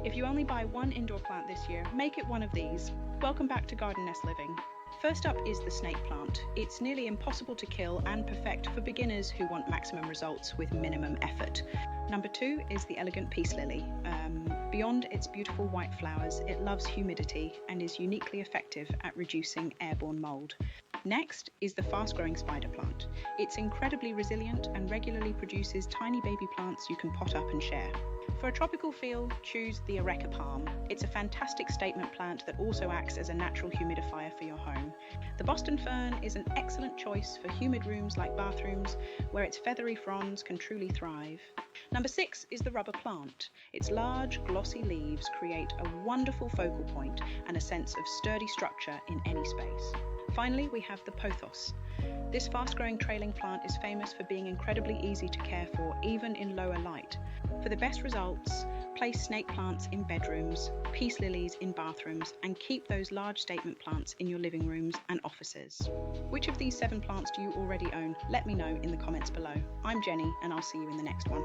If you only buy one indoor plant this year, make it one of these. Welcome back to Garden Nest Living. First up is the snake plant. It's nearly impossible to kill and perfect for beginners who want maximum results with minimum effort. Number 2 is the elegant peace lily. Beyond its beautiful white flowers, it loves humidity and is uniquely effective at reducing airborne mold. Next is the fast-growing spider plant. It's incredibly resilient and regularly produces tiny baby plants you can pot up and share. For a tropical feel, choose the Areca Palm. It's a fantastic statement plant that also acts as a natural humidifier for your home. The Boston Fern is an excellent choice for humid rooms like bathrooms, where its feathery fronds can truly thrive. Number 6 is the rubber plant. Its large, glossy leaves create a wonderful focal point and a sense of sturdy structure in any space. Finally, we have the Pothos. This fast-growing trailing plant is famous for being incredibly easy to care for, even in lower light. For the best results, place snake plants in bedrooms, peace lilies in bathrooms, and keep those large statement plants in your living rooms and offices. Which of these 7 plants do you already own? Let me know in the comments below. I'm Jenny, and I'll see you in the next one.